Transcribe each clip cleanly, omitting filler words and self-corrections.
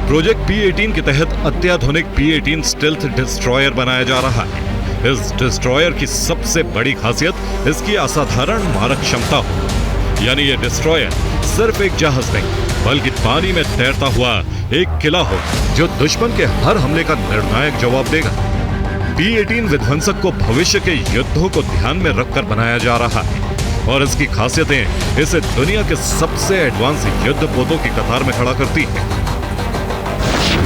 Project P-18 के तहत अत्याधुनिक P-18 स्टेल्थ डिस्ट्रॉयर बनाया जा रहा है। इस डिस्ट्रॉयर की सबसे बड़ी खासियत इसकी असाधारण मारक क्षमता हो, यानी ये डिस्ट्रॉयर सिर्फ एक जहाज नहीं बल्कि पानी में तैरता हुआ एक किला हो जो दुश्मन के हर हमले का निर्णायक जवाब देगा। P-18 विध्वंसक को भविष्य के युद्धों को ध्यान में रखकर बनाया जा रहा है और इसकी खासियतें इसे दुनिया के सबसे एडवांस युद्ध पोतों की कतार में खड़ा करती है।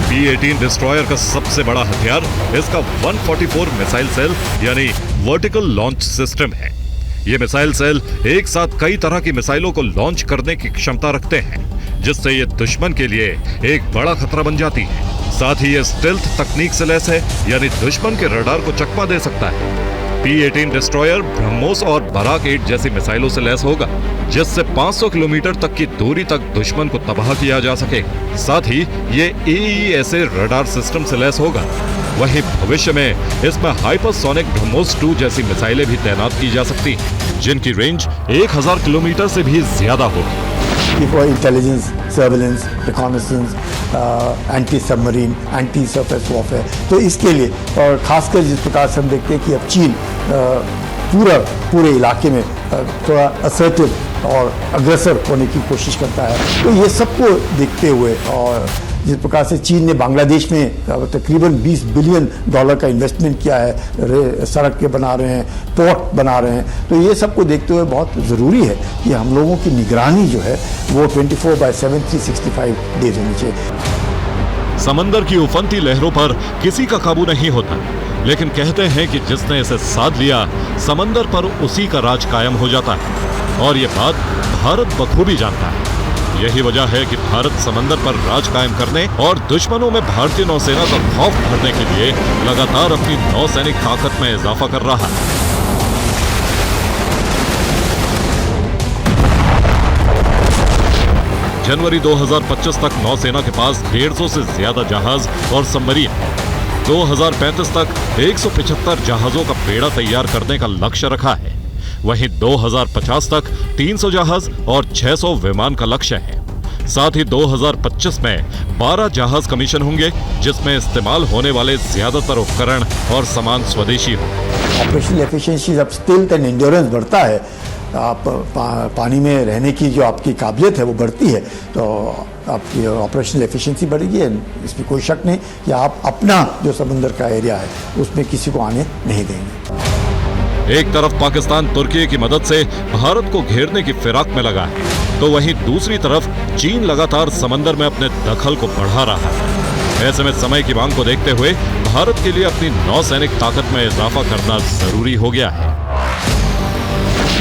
P-18 डिस्ट्रॉयर का सबसे बड़ा हथियार इसका 144 मिसाइल सेल यानी वर्टिकल लॉन्च सिस्टम है। ये मिसाइल सेल एक साथ कई तरह की मिसाइलों को लॉन्च करने की क्षमता रखते हैं, जिससे ये दुश्मन के लिए एक बड़ा खतरा बन जाती है। साथ ही ये स्टेल्थ तकनीक से लैस है, यानी दुश्मन के रडार को चकमा दे सकता है। P-18 डिस्ट्रॉयर ब्रह्मोस और बराक 8 जैसी मिसाइलों से लैस होगा, जिससे 500 किलोमीटर तक की दूरी तक दुश्मन को तबाह किया जा सके। साथ ही ये AESA रडार सिस्टम से लैस होगा। वहीं भविष्य में इसमें हाइपरसोनिक ब्रह्मोस 2 जैसी मिसाइलें भी तैनात की जा सकती हैं, जिनकी रेंज 1000 किलोमीटर से भी ज्यादा होगी। Intelligence, surveillance, reconnaissance, anti submarine, anti surface warfare, तो इसके लिए और खासकर जिस प्रकार से हम देखते हैं कि अब चीन पूरे इलाके में थोड़ा असर्टिव और अग्रेसर होने की कोशिश करता है, तो ये सबको देखते हुए और जिस प्रकार से चीन ने बांग्लादेश में तकरीबन $20 बिलियन का इन्वेस्टमेंट किया है, सड़क के बना रहे हैं, पोर्ट बना रहे हैं, तो ये सबको देखते हुए बहुत ज़रूरी है कि हम लोगों की निगरानी जो है वो 24/7 365 डेज होनी चाहिए। समंदर की उफनती लहरों पर किसी का काबू नहीं होता, लेकिन कहते हैं कि जिसने इसे साध लिया समंदर पर उसी का राज कायम हो जाता है, और ये बात भारत बखूबी जानता है। यही वजह है कि भारत समंदर पर राज कायम करने और दुश्मनों में भारतीय नौसेना का खौफ भरने के लिए लगातार अपनी नौसैनिक ताकत में इजाफा कर रहा है। जनवरी 2025 तक नौसेना के पास 150 से ज्यादा जहाज और सबमरीन है। 2035 तक 175 जहाजों का बेड़ा तैयार करने का लक्ष्य रखा है। वहीं 2050 तक 300 जहाज और 600 विमान का लक्ष्य है। साथ ही 2025 में 12 जहाज कमीशन होंगे, जिसमें इस्तेमाल होने वाले ज्यादातर उपकरण और सामान स्वदेशी हो। ऑपरेशनल एफिशिएंसी जब स्टिल्थ एंड एंड्योरेंस बढ़ता है, आप पानी में रहने की जो आपकी काबिलियत है वो बढ़ती है, तो आपकी ऑपरेशनल एफिशिएंसी बढ़ेगी। इसमें कोई शक नहीं कि आप अपना जो समंदर का एरिया है उसमें किसी को आने नहीं देंगे। एक तरफ पाकिस्तान तुर्की की मदद से भारत को घेरने की फिराक में लगा है, तो वहीं दूसरी तरफ चीन लगातार समंदर में अपने दखल को बढ़ा रहा है। ऐसे में समय की मांग को देखते हुए भारत के लिए अपनी नौसैनिक ताकत में इजाफा करना जरूरी हो गया है।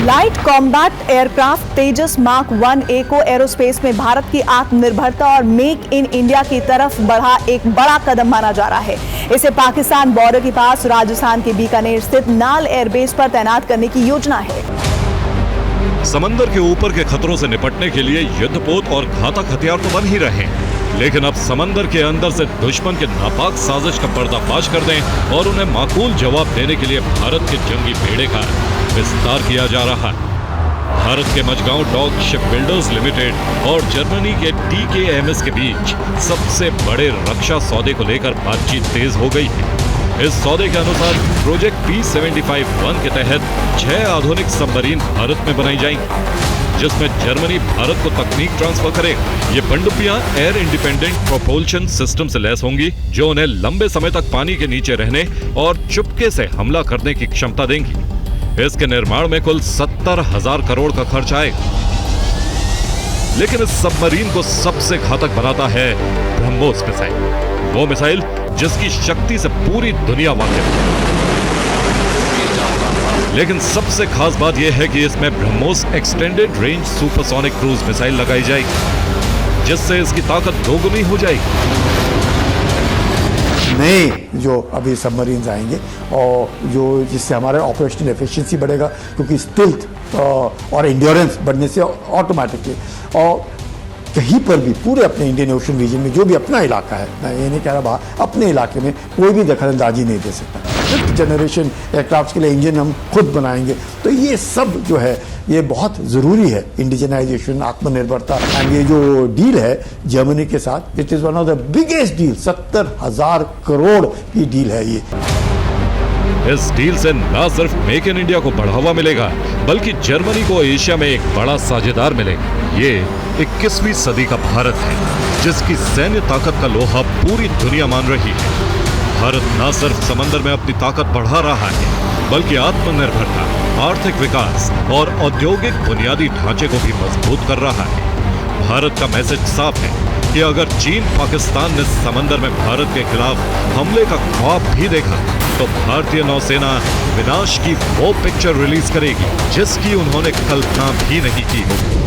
लाइट कॉम्बैट एयरक्राफ्ट तेजस मार्क 1A को एरोस्पेस में भारत की आत्मनिर्भरता और मेक इन इंडिया की तरफ बढ़ा एक बड़ा कदम माना जा रहा है। इसे पाकिस्तान बॉर्डर के पास राजस्थान के बीकानेर स्थित नाल एयरबेस पर तैनात करने की योजना है। समंदर के ऊपर के खतरों से निपटने के लिए युद्धपोत और घातक हथियार तो बन ही रहे हैं, लेकिन अब समंदर के अंदर से दुश्मन के नापाक साजिश का पर्दाफाश कर दें और उन्हें माकूल जवाब देने के लिए भारत के जंगी बेड़े का विस्तार किया जा रहा है। भारत के Mazagon dock shipbuilders limited और जर्मनी के TKMS के बीच सबसे बड़े रक्षा सौदे को लेकर बातचीत तेज हो गई है। इस सौदे के अनुसार प्रोजेक्ट P-75-1 के तहत 6 आधुनिक सबमरीन भारत में बनाई जाएंगी, जिसमें जर्मनी भारत को तकनीक ट्रांसफर करेगा। ये पनडुब्बियां एयर इंडिपेंडेंट प्रोपल्शन सिस्टम से लैस होंगी, जो उन्हें लंबे समय तक पानी के नीचे रहने और चुपके से हमला करने की क्षमता देंगी। इसके निर्माण में कुल 70,000 करोड़ का खर्च आएगा। लेकिन इस सबमरीन को सबसे घातक बनाता है ब्रह्मोस मिसाइल, वो मिसाइल जिसकी शक्ति से पूरी दुनिया वाकिफ है। लेकिन सबसे खास बात यह है कि इसमें BrahMos extended range supersonic cruise missile लगाई जाएगी, जिससे इसकी ताकत दोगुनी हो जाएगी। नए जो अभी सबमरीन्स आएंगे और जो जिससे हमारा ऑपरेशनल एफिशिएंसी बढ़ेगा, क्योंकि स्टिल्थ और एंड्योरेंस बढ़ने से ऑटोमेटिकली और कहीं पर भी पूरे अपने इंडियन ओशन रीजन में जो भी अपना इलाका है, मैं ये नहीं कह रहा बाहर, अपने इलाके में कोई भी दखलंदाजी नहीं दे सकता। 5th जनरेशन एयरक्राफ्ट के लिए इंजन हम खुद बनाएंगे। तो ये सब जो है ये बहुत ज़रूरी है, इंडिजनाइजेशन, आत्मनिर्भरता। एंड ये जो डील है जर्मनी के साथ, it is one of the biggest deal, 70,000 crore की डील है ये। इस डील से न सिर्फ मेक इन इंडिया को बढ़ावा मिलेगा, बल्कि जर्मनी को एशिया में एक बड़ा साझेदार मिलेगा। ये 21वीं सदी का भारत है, जिसकी सैन्य ताकत का लोहा पूरी दुनिया मान रही है। भारत न सिर्फ समंदर में अपनी ताकत बढ़ा रहा है, बल्कि आत्मनिर्भरता, आर्थिक विकास और औद्योगिक बुनियादी ढांचे को भी मजबूत कर रहा है। भारत का मैसेज साफ है कि अगर चीन पाकिस्तान ने समंदर में भारत के खिलाफ हमले का ख्वाब भी देखा, तो भारतीय नौसेना विनाश की वो पिक्चर रिलीज करेगी जिसकी उन्होंने कल्पना भी नहीं की होगी।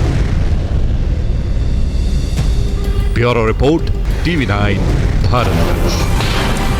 Bureau report, TV9 Bharat.